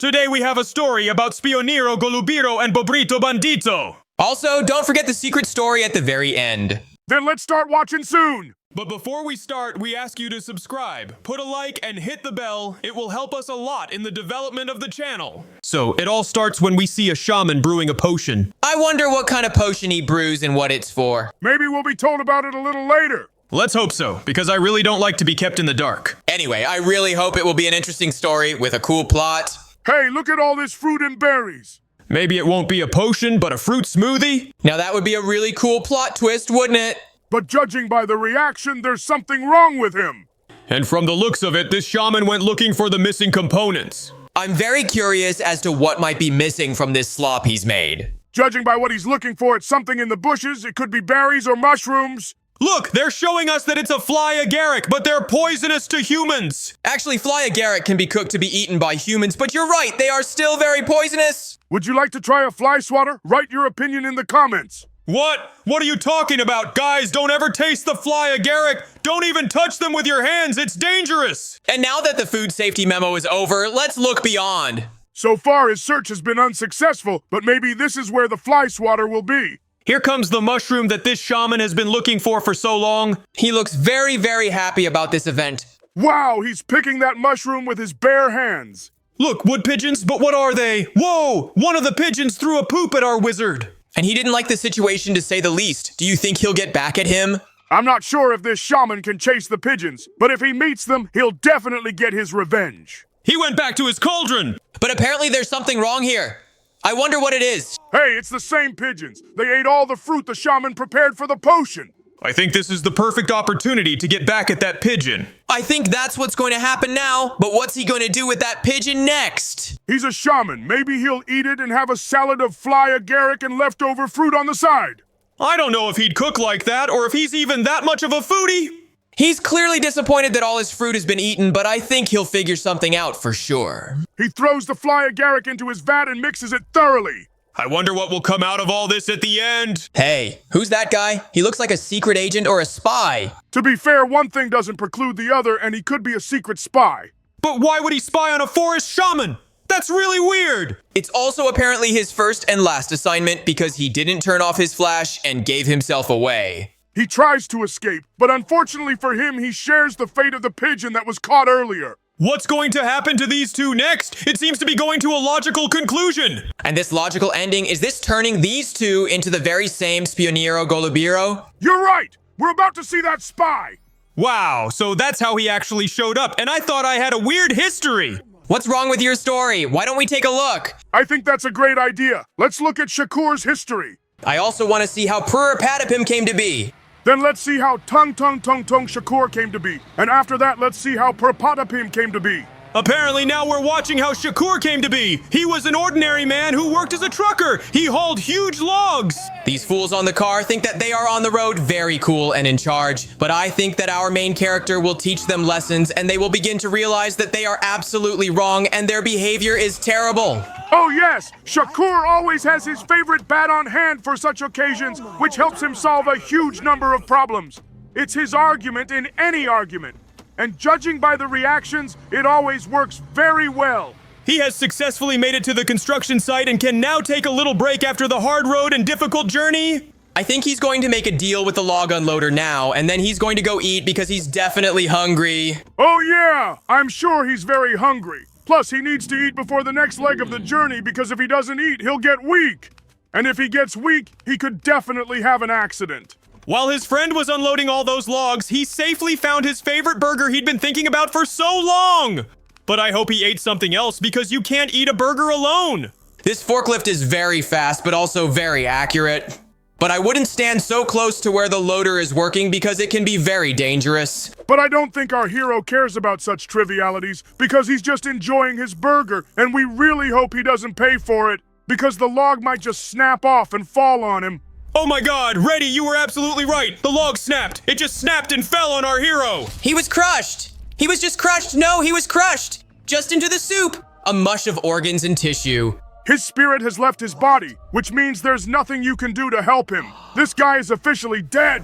Today we have a story about Spioniero Golubiro and Bobrito Bandito. Also, don't forget the secret story at the very end. Then let's start watching soon! But before we start, we ask you to subscribe, put a like, and hit the bell. It will help us a lot in the development of the channel. So, it all starts when we see a shaman brewing a potion. I wonder what kind of potion he brews and what it's for. Maybe we'll be told about it a little later. Let's hope so, because I really don't like to be kept in the dark. Anyway, I really hope it will be an interesting story with a cool plot. Hey, look at all this fruit and berries. Maybe it won't be a potion, but a fruit smoothie? Now that would be a really cool plot twist, wouldn't it? But judging by the reaction, there's something wrong with him. And from the looks of it, this shaman went looking for the missing components. I'm very curious as to what might be missing from this slop he's made. Judging by what he's looking for, it's something in the bushes. It could be berries or mushrooms. Look, they're showing us that it's a fly agaric, but they're poisonous to humans. Actually, fly agaric can be cooked to be eaten by humans, but you're right, they are still very poisonous. Would you like to try a fly swatter? Write your opinion in the comments. What? What are you talking about? Guys, don't ever taste the fly agaric. Don't even touch them with your hands. It's dangerous. And now that the food safety memo is over, let's look beyond. So far, his search has been unsuccessful, but maybe this is where the fly swatter will be. Here comes the mushroom that this shaman has been looking for so long. He looks very, very happy about this event. Wow, he's picking that mushroom with his bare hands. Look, wood pigeons, but what are they? Whoa! One of the pigeons threw a poop at our wizard. And he didn't like the situation, to say the least. Do you think he'll get back at him? I'm not sure if this shaman can chase the pigeons, but if he meets them, he'll definitely get his revenge. He went back to his cauldron. But apparently there's something wrong here. I wonder what it is. Hey, it's the same pigeons. They ate all the fruit the shaman prepared for the potion. I think this is the perfect opportunity to get back at that pigeon. I think that's what's going to happen now, but what's he going to do with that pigeon next? He's a shaman. Maybe he'll eat it and have a salad of fly agaric and leftover fruit on the side. I don't know if he'd cook like that or if he's even that much of a foodie. He's clearly disappointed that all his fruit has been eaten, but I think he'll figure something out for sure. He throws the fly agaric into his vat and mixes it thoroughly. I wonder what will come out of all this at the end. Hey, who's that guy? He looks like a secret agent or a spy. To be fair, one thing doesn't preclude the other, and he could be a secret spy. But why would he spy on a forest shaman? That's really weird. It's also apparently his first and last assignment because he didn't turn off his flash and gave himself away. He tries to escape, but unfortunately for him, he shares the fate of the pigeon that was caught earlier. What's going to happen to these two next? It seems to be going to a logical conclusion. And this logical ending, is this turning these two into the very same Spioniero Golubiro? You're right! We're about to see that spy! Wow, so that's how he actually showed up, and I thought I had a weird history. What's wrong with your story? Why don't we take a look? I think that's a great idea. Let's look at Shakur's history. I also want to see how Purr-Patapim came to be. Then let's see how Tung Tung Shakur came to be. And after that, let's see how Purr-Patapim came to be. Apparently now we're watching how Shakur came to be. He was an ordinary man who worked as a trucker. He hauled huge logs. These fools on the car think that they are on the road very cool and in charge, but I think that our main character will teach them lessons and they will begin to realize that they are absolutely wrong and their behavior is terrible. Oh yes, Shakur always has his favorite bat on hand for such occasions, which helps him solve a huge number of problems. It's his argument in any argument. And judging by the reactions, it always works very well. He has successfully made it to the construction site and can now take a little break after the hard road and difficult journey. I think he's going to make a deal with the log unloader now, and then he's going to go eat because he's definitely hungry. Oh yeah, I'm sure he's very hungry. Plus, he needs to eat before the next leg of the journey because if he doesn't eat, he'll get weak. And if he gets weak, he could definitely have an accident. While his friend was unloading all those logs, he safely found his favorite burger he'd been thinking about for so long. But I hope he ate something else because you can't eat a burger alone. This forklift is very fast, but also very accurate. But I wouldn't stand so close to where the loader is working because it can be very dangerous. But I don't think our hero cares about such trivialities because he's just enjoying his burger, and we really hope he doesn't pay for it because the log might just snap off and fall on him. Oh my god, Reddy, you were absolutely right. The log snapped. It just snapped and fell on our hero. He was crushed. He was just crushed. No, he was crushed. Just into the soup. A mush of organs and tissue. His spirit has left his body, which means there's nothing you can do to help him. This guy is officially dead.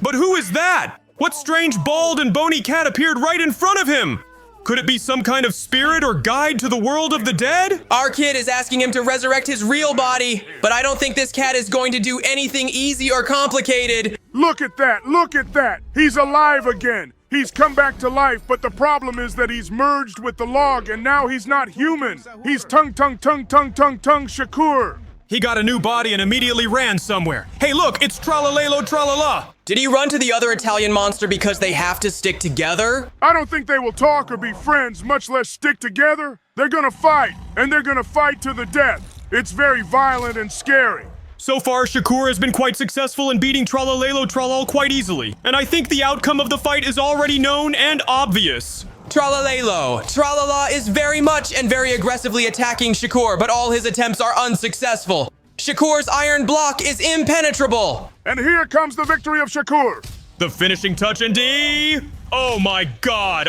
But who is that? What strange bald and bony cat appeared right in front of him? Could it be some kind of spirit or guide to the world of the dead? Our kid is asking him to resurrect his real body, but I don't think this cat is going to do anything easy or complicated. Look at that, look at that. He's alive again. He's come back to life, but the problem is that he's merged with the log and now he's not human. He's Tung Tung Sahur. He got a new body and immediately ran somewhere. Hey, look, it's Tralalelo Tralala. Did he run to the other Italian monster because they have to stick together? I don't think they will talk or be friends, much less stick together. They're gonna fight, and they're gonna fight to the death. It's very violent and scary. So far, Shakur has been quite successful in beating Tralalelo Tralal quite easily, and I think the outcome of the fight is already known and obvious. Tralalelo. Tralala is very much and very aggressively attacking Shakur, but all his attempts are unsuccessful. Shakur's iron block is impenetrable. And here comes the victory of Shakur. The finishing touch indeed. Oh my god,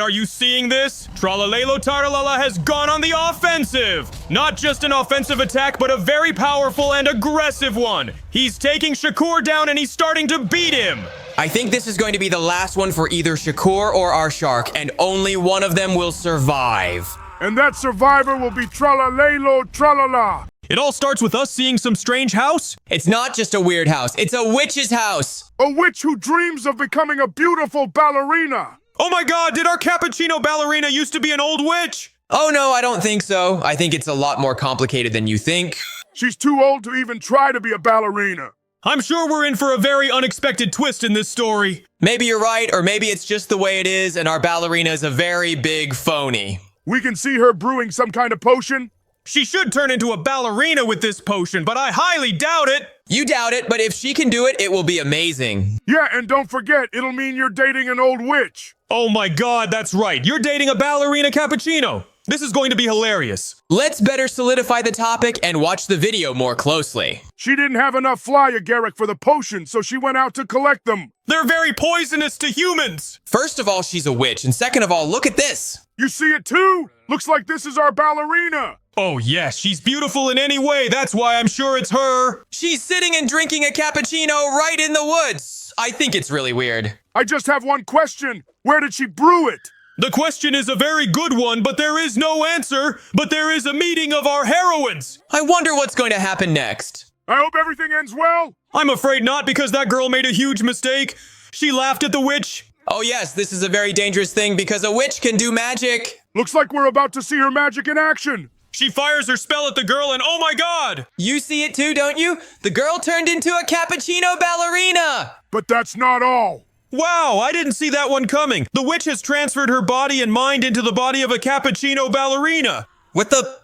are you seeing this? Tralalelo Taralala has gone on the offensive! Not just an offensive attack, but a very powerful and aggressive one! He's taking Shakur down and he's starting to beat him! I think this is going to be the last one for either Shakur or our shark, and only one of them will survive. And that survivor will be Tralalelo Tralala. It all starts with us seeing some strange house. It's not just a weird house, it's a witch's house! A witch who dreams of becoming a beautiful ballerina. Oh my god, did our cappuccino ballerina used to be an old witch? Oh no, I don't think so. I think it's a lot more complicated than you think. She's too old to even try to be a ballerina. I'm sure we're in for a very unexpected twist in this story. Maybe you're right, or maybe it's just the way it is and our ballerina is a very big phony. We can see her brewing some kind of potion. She should turn into a ballerina with this potion, but I highly doubt it. You doubt it, but if she can do it, it will be amazing. Yeah, and don't forget, it'll mean you're dating an old witch. Oh my god, that's right. You're dating a ballerina cappuccino. This is going to be hilarious. Let's better solidify the topic and watch the video more closely. She didn't have enough fly agaric for the potion, so she went out to collect them. They're very poisonous to humans. First of all, she's a witch, and second of all, look at this. You see it too? Looks like this is our ballerina. Oh yes, she's beautiful in any way. That's why I'm sure it's her. She's sitting and drinking a cappuccino right in the woods. I think it's really weird. I just have one question. Where did she brew it? The question is a very good one, but there is no answer. But there is a meeting of our heroines. I wonder what's going to happen next. I hope everything ends well. I'm afraid not, because that girl made a huge mistake. She laughed at the witch. Oh yes, this is a very dangerous thing because a witch can do magic. Looks like we're about to see her magic in action. She fires her spell at the girl and oh my god! You see it too, don't you? The girl turned into a cappuccino ballerina! But that's not all. Wow, I didn't see that one coming. The witch has transferred her body and mind into the body of a cappuccino ballerina. What the?